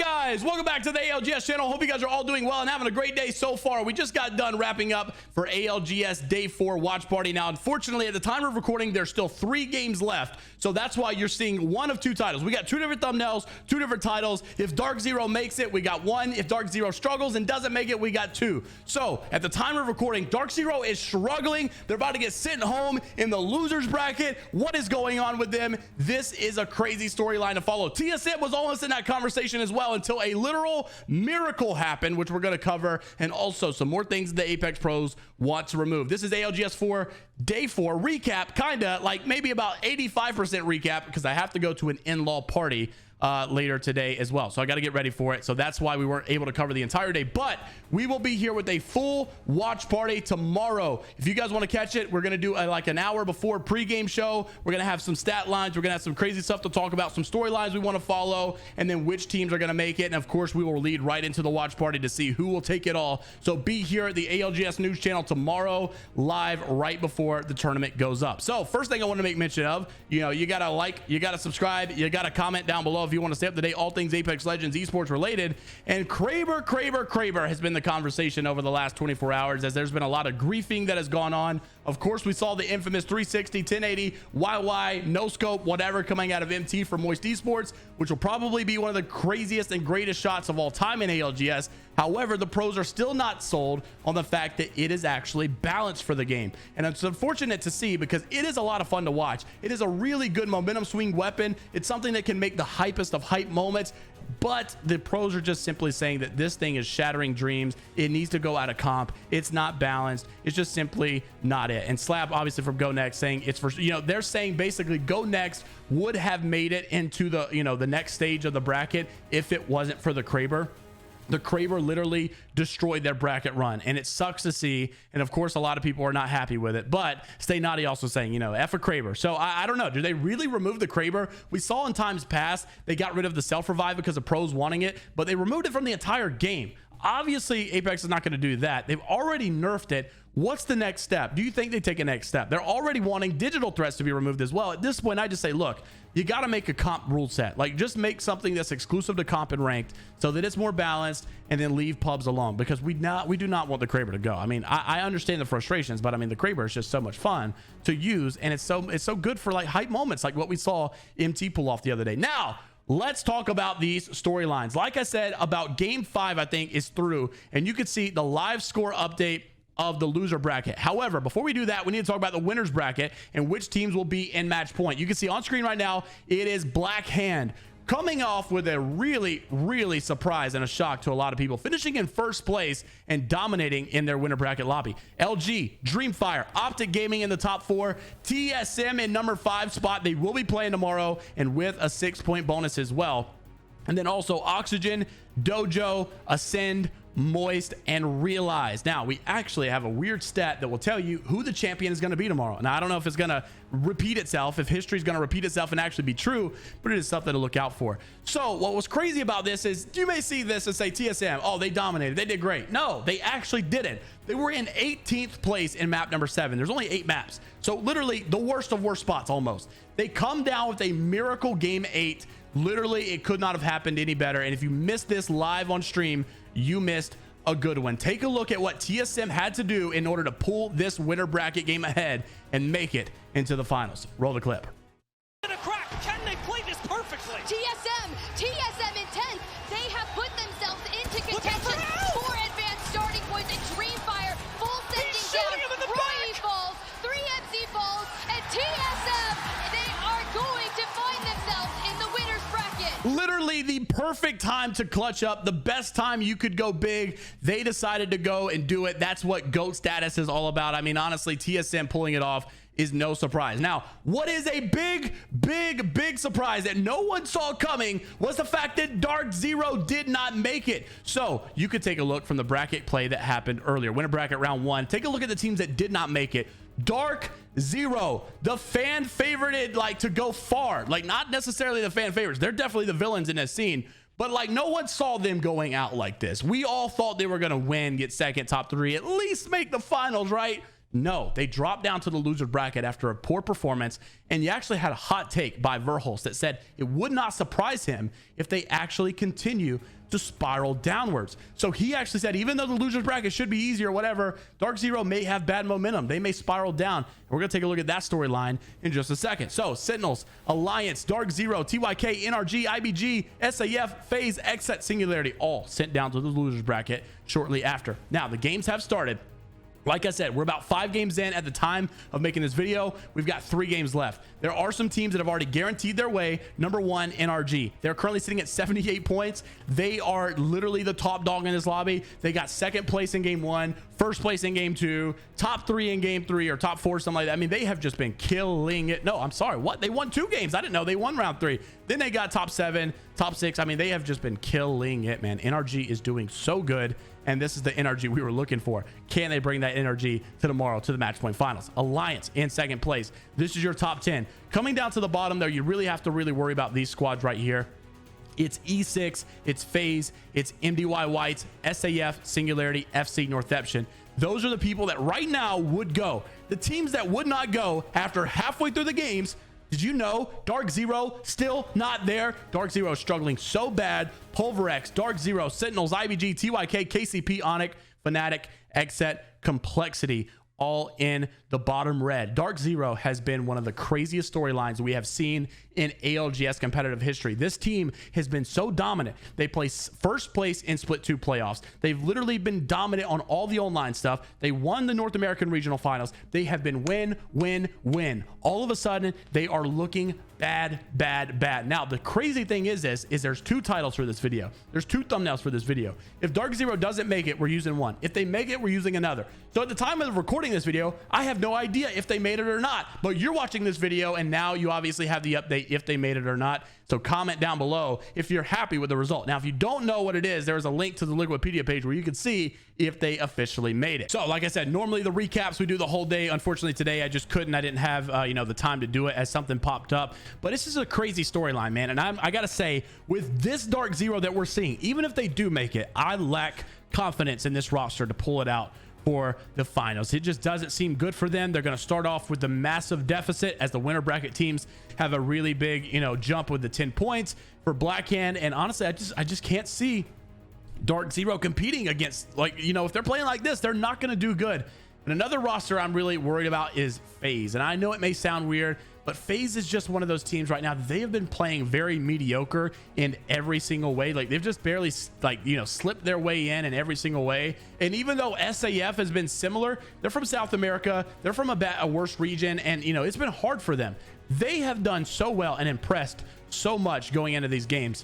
guys? Welcome back to the ALGS channel. Hope you guys are all doing well and having a great day so far. We just got done wrapping up for ALGS Day 4 watch party. Now, unfortunately, at the time of recording, there's still 3 games left. So that's why you're seeing one of 2 titles. We got 2 different thumbnails, 2 different titles. If DarkZero makes it, we got 1. If DarkZero struggles and doesn't make it, we got 2. So at the time of recording, DarkZero is struggling. They're about to get sent home in the losers bracket. What is going on with them? This is a crazy storyline to follow. TSM was almost in that conversation as well until a literal miracle happened, which we're going to cover, and also some more things the Apex pros want to remove. This is ALGS 4 Day 4 recap, kind of like maybe about 85% recap, because I have to go to an in-law party later today as well, so I got to get ready for it. So that's why we weren't able to cover the entire day, but we will be here with a full watch party tomorrow. If you guys want to catch it, we're going to do like an hour before pregame show. We're going to have some stat lines, we're going to have some crazy stuff to talk about, some storylines we want to follow, and then which teams are going to make it. And of course, we will lead right into the watch party to see who will take it all. So be here at the ALGS news channel tomorrow live right before the tournament goes up. So first thing I want to make mention of, you gotta like, you gotta subscribe, you gotta comment down below if you want to stay up to date all things Apex Legends esports related. And Kraber has been the conversation over the last 24 hours, as there's been a lot of griefing that has gone on. Of course, we saw the infamous 360 1080 YY no scope whatever coming out of MT for Moist Esports, which will probably be one of the craziest and greatest shots of all time in ALGS. However, the pros are still not sold on the fact that it is actually balanced for the game, and it's unfortunate to see because it is a lot of fun to watch. It is a really good momentum swing weapon. It's something that can make the hypest of hype moments, but the pros are just simply saying that this thing is shattering dreams. It needs to go out of comp. It's not balanced. It's just simply not it. And Slab, obviously from Go Next, saying it's for, they're saying basically Go Next would have made it into the, the next stage of the bracket if it wasn't for the Kraber. The Kraber literally destroyed their bracket run, and it sucks to see. And of course, a lot of people are not happy with it, but Stay Naughty also saying, F a Kraber. So I don't know. Do they really remove the Kraber? We saw in times past, they got rid of the self-revive because of pros wanting it, but they removed it from the entire game. Obviously, Apex is not going to do that. They've already nerfed it. What's the next step? Do you think they take a next step? They're already wanting digital threats to be removed as well. At this point, I just say, look, you got to make a comp rule set. Like, just make something that's exclusive to comp and ranked so that it's more balanced, and then leave pubs alone, because we do not want the Kraber to go. I mean, I understand the frustrations, but I mean, the Kraber is just so much fun to use, and it's so good for like hype moments like what we saw MT pull off the other day. Now, let's talk about these storylines. Like I said, about game 5, I think, is through, and you can see the live score update of the loser bracket. However, before we do that, we need to talk about the winners bracket and which teams will be in match point. You can see on screen right now, it is Black Hand coming off with a really surprise and a shock to a lot of people, finishing in first place and dominating in their winner bracket lobby. LG, Dreamfire, Optic Gaming in the top 4, TSM in number 5 spot. They will be playing tomorrow, and with a 6-point bonus as well. And then also Oxygen, Dojo, Ascend, Moist, and Realize. Now, we actually have a weird stat that will tell you who the champion is going to be tomorrow. Now, I don't know if it's going to repeat itself, if history is going to repeat itself and actually be true, but it is something to look out for. So what was crazy about this is you may see this and say TSM, oh, they dominated, they did great. No, they actually didn't. They were in 18th place in map number 7. There's only 8 maps, so literally the worst of worst spots almost. They come down with a miracle game 8. Literally, it could not have happened any better. And if you missed this live on stream, you missed a good one. Take a look at what TSM had to do in order to pull this winner bracket game ahead and make it into the finals. Roll the clip. In a crack. Can they play this perfectly? TSM in 10th. They have put themselves into contention for advanced starting points. And Dreamfire full sending down. Roy falls, 3MC falls, and TSM, they are going to find themselves in the winner's bracket. Literally the perfect time to clutch up, the best time you could go big. They decided to go and do it. That's what GOAT status is all about. I mean, honestly, TSM pulling it off is no surprise. Now, what is a big surprise that no one saw coming was the fact that DarkZero did not make it. So you could take a look from the bracket play that happened earlier, winner bracket round 1. Take a look at the teams that did not make it. DarkZero, the fan favorited, like, to go far, like, not necessarily the fan favorites. They're definitely the villains in this scene, but like, no one saw them going out like this. We all thought they were going to win, get second, top 3, at least make the finals, right? No, they dropped down to the loser bracket after a poor performance, and you actually had a hot take by Verhulst that said it would not surprise him if they actually continue to spiral downwards. So he actually said, even though the losers bracket should be easy or whatever, DarkZero may have bad momentum. They may spiral down. And we're going to take a look at that storyline in just a second. So Sentinels, Alliance, DarkZero, TYK, NRG, IBG, SAF, FaZe, XSET, Singularity, all sent down to the losers bracket shortly after. Now, the games have started. Like I said, we're about 5 games in at the time of making this video. We've got 3 games left. There are some teams that have already guaranteed their way. Number 1, NRG. They're currently sitting at 78 points. They are literally the top dog in this lobby. They got 2nd place in game 1, 1st place in game 2, top 3 in game 3, or top 4, something like that. I mean, they have just been killing it. No, I'm sorry. What? They won 2 games. I didn't know they won round 3. Then they got top 7, top 6. I mean, they have just been killing it, man. NRG is doing so good. And this is the energy we were looking for. Can they bring that energy to tomorrow to the match point finals? Alliance in 2nd place. This is your top 10. Coming down to the bottom there, you really have to worry about these squads right here. It's E6, it's FaZe, it's MDY Whites, SAF, Singularity, FC, Northeption. Those are the people that right now would go. The teams that would not go after halfway through the games. Did you know DarkZero still not there? DarkZero is struggling so bad. Pulverex, DarkZero, Sentinels, IBG, TYK, KCP, Onyx, Fnatic, XSET, Complexity, all in the bottom red. DarkZero has been one of the craziest storylines we have seen in ALGS competitive history. This team has been so dominant. They place 1st place in Split 2 playoffs. They've literally been dominant on all the online stuff. They won the North American Regional Finals. They have been win. All of a sudden, they are looking bad. Now, the crazy thing is there's 2 titles for this video. There's 2 thumbnails for this video. If DarkZero doesn't make it, we're using one. If they make it, we're using another. So at the time of recording this video, I have no idea if they made it or not, but you're watching this video and now you obviously have the update if they made it or not. So comment down below if you're happy with the result. Now, if you don't know what it is, there's a link to the Liquipedia page where you can see if they officially made it. So like I said, normally the recaps, we do the whole day. Unfortunately today I just couldn't. I didn't have the time to do it as something popped up, but this is a crazy storyline, man. And I gotta say, with this DarkZero that we're seeing, even if they do make it, I lack confidence in this roster to pull it out for the finals. It just doesn't seem good for them. They're going to start off with the massive deficit as the winner bracket teams have a really big, jump with the 10 points for Blackhand. And honestly, I just can't see DarkZero competing against, if they're playing like this, they're not going to do good. And another roster I'm really worried about is FaZe. And I know it may sound weird, but FaZe is just one of those teams right now. They have been playing very mediocre in every single way. Like, they've just barely slipped their way in every single way. And even though SAF has been similar, they're from South America. They're from a worse region. And, it's been hard for them. They have done so well and impressed so much going into these games.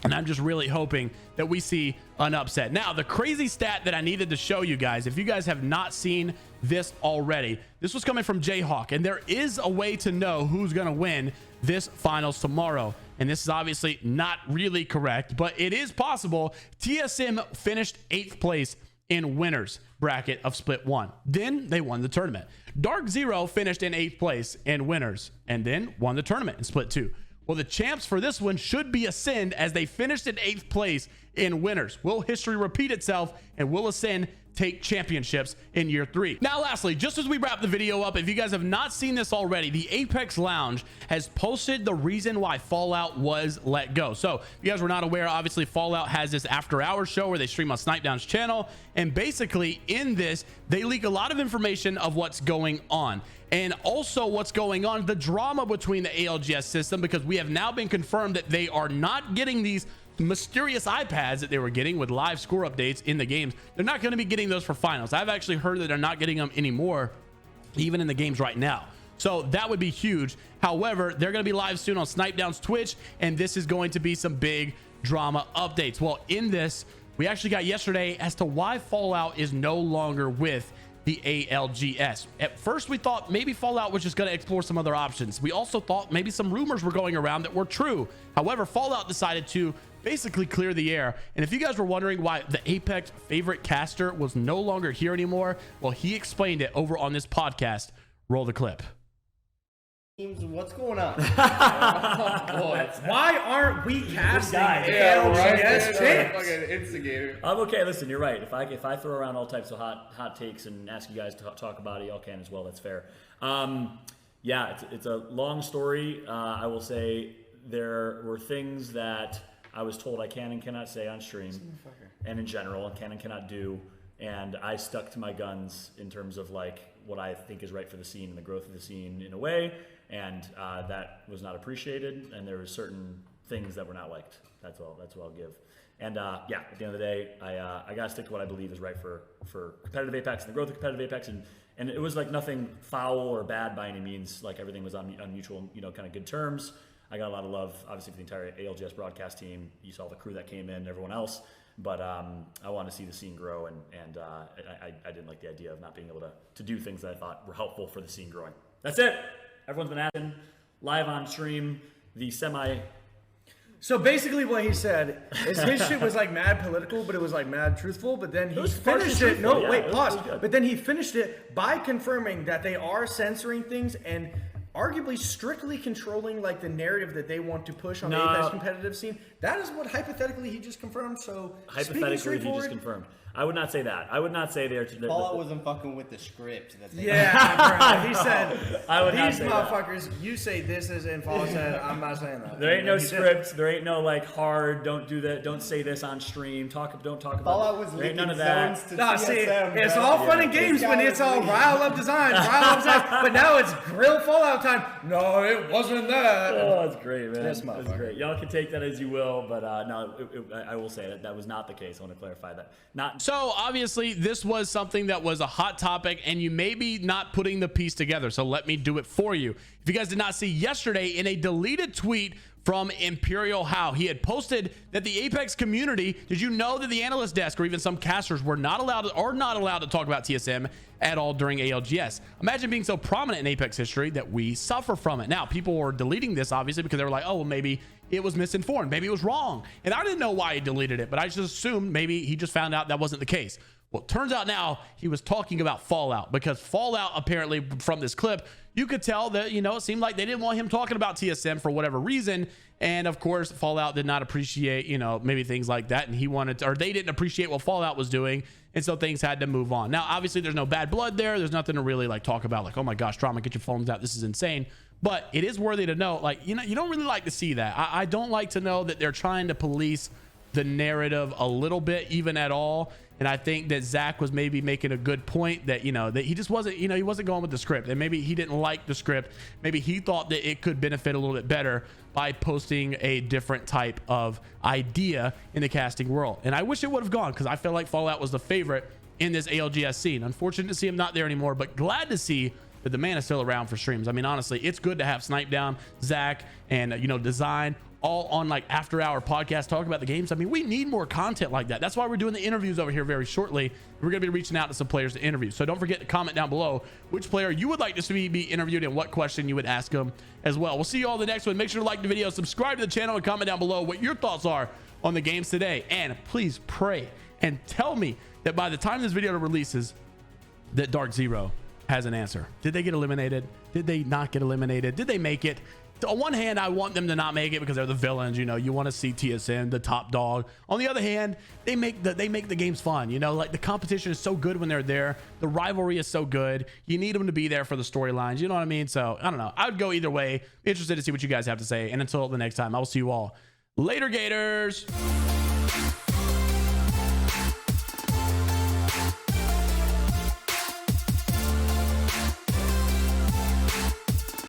And I'm just really hoping that we see an upset. Now, the crazy stat that I needed to show you guys, if you guys have not seen this already, this was coming from Jayhawk, and there is a way to know who's going to win this finals tomorrow. And this is obviously not really correct, but it is possible. TSM finished 8th place in winners bracket of Split 1. Then they won the tournament. DarkZero finished in 8th place in winners and then won the tournament in Split 2. Well, the champs for this one should be Ascend as they finished in 8th place in winners. Will history repeat itself, and will Ascend take championships in year 3? Now, lastly, just as we wrap the video up, if you guys have not seen this already, the Apex Lounge has posted the reason why Fallout was let go. So if you guys were not aware, obviously Fallout has this after hours show where they stream on Snipedown's channel, and basically in this they leak a lot of information of what's going on, and also what's going on, the drama between the ALGS system, because we have now been confirmed that they are not getting these mysterious iPads that they were getting with live score updates in the games. They're not going to be getting those for finals. I've actually heard that they're not getting them anymore, even in the games right now. So that would be huge. However, they're going to be live soon on Snipedown's Twitch, and this is going to be some big drama updates. Well, in this, we actually got yesterday as to why Fallout is no longer with the ALGS. At first, we thought maybe Fallout was just going to explore some other options. We also thought maybe some rumors were going around that were true. However, Fallout decided to basically clear the air. And if you guys were wondering why the Apex favorite caster was no longer here anymore, well, he explained it over on this podcast. Roll the clip. What's going on? Why aren't we casting ALGS Champs? Fucking instigator. I'm okay. Listen, you're right. If I throw around all types of hot takes and ask you guys to talk about it, y'all can as well. That's fair. Yeah, it's a long story. I will say there were things that I was told I can and cannot say on stream, and in general, and can and cannot do. And I stuck to my guns in terms of like what I think is right for the scene and the growth of the scene in a way. And that was not appreciated, and there were certain things that were not liked. That's all I'll give. And yeah, at the end of the day, I gotta stick to what I believe is right for competitive Apex and the growth of competitive Apex. And it was like nothing foul or bad by any means. Like everything was on mutual, kind of good terms. I got a lot of love, obviously, for the entire ALGS broadcast team. You saw the crew that came in, everyone else. But I want to see the scene grow, and I didn't like the idea of not being able to do things that I thought were helpful for the scene growing. That's it. Everyone's been asking live on stream the semi. So basically what he said is his shit was like mad political, but it was like mad truthful, but then he finished it. No, yeah, wait, pause. But then he finished it by confirming that they are censoring things and arguably strictly controlling like the narrative that they want to push on the Apex competitive scene. That is what hypothetically he just confirmed. So hypothetically he just confirmed. I would not say that. I would not say they're. Fallout wasn't fucking with the script. That they He said, I would these not say motherfuckers, that. You say this is, and Fallout said, I'm not saying that. There ain't no scripts. There ain't no like hard. Don't do that. Don't say this on stream. Don't talk about. Fallout was there ain't leaking none of that. zones to Nah, TSM, see, it's bro. all fun and games when it's all rile up design, but now it's grill Fallout time. No, it wasn't that. Oh, that's great, man. This That's motherfucker. great. Y'all can take that as you will, but no, I will say that was not the case. I want to clarify that. Not So obviously this was something that was a hot topic, and you may be not putting the piece together. So let me do it for you. If you guys did not see yesterday, in a deleted tweet from Imperial How, he had posted that the Apex community, did you know that the analyst desk or even some casters were not allowed to talk about TSM at all during ALGS? Imagine being so prominent in Apex history that we suffer from it. Now, people were deleting this obviously because they were like, oh, well, maybe it was misinformed. Maybe it was wrong. And I didn't know why he deleted it, but I just assumed maybe he just found out that wasn't the case. Well, it turns out now he was talking about Fallout, because Fallout, apparently from this clip, you could tell that, it seemed like they didn't want him talking about TSM for whatever reason. And of course, Fallout did not appreciate, maybe things like that. And he wanted to, or they didn't appreciate what Fallout was doing. And so things had to move on. Now, obviously there's no bad blood there. There's nothing to really like talk about, like, oh my gosh, Drama, get your phones out. This is insane. But it is worthy to know, like, you don't really like to see that. I don't like to know that they're trying to police the narrative a little bit, even at all. And I think that Zach was maybe making a good point that, that he just wasn't, he wasn't going with the script, and maybe he didn't like the script. Maybe he thought that it could benefit a little bit better by posting a different type of idea in the casting world. And I wish it would have gone, because I feel like Fallout was the favorite in this ALGS scene. Unfortunate to see him not there anymore, but glad to see that the man is still around for streams. I mean, honestly, it's good to have Snipe Down, Zach, and Design all on like after hour podcast talking about the games. I mean, we need more content like that. That's why we're doing the interviews over here very shortly. We're going to be reaching out to some players to interview. So don't forget to comment down below which player you would like to see be interviewed and what question you would ask them as well. We'll see you all in the next one. Make sure to like the video, subscribe to the channel, and comment down below what your thoughts are on the games today. And please pray and tell me that by the time this video releases, that DarkZero has an answer. Did they get eliminated? Did they not get eliminated? Did they make it? On one hand, I want them to not make it because they're the villains. You want to see TSM, the top dog. On the other hand, they make the games fun. Like the competition is so good when they're there. The rivalry is so good. You need them to be there for the storylines. You know what I mean? So I don't know. I would go either way. Interested to see what you guys have to say. And until the next time, I will see you all later, Gators.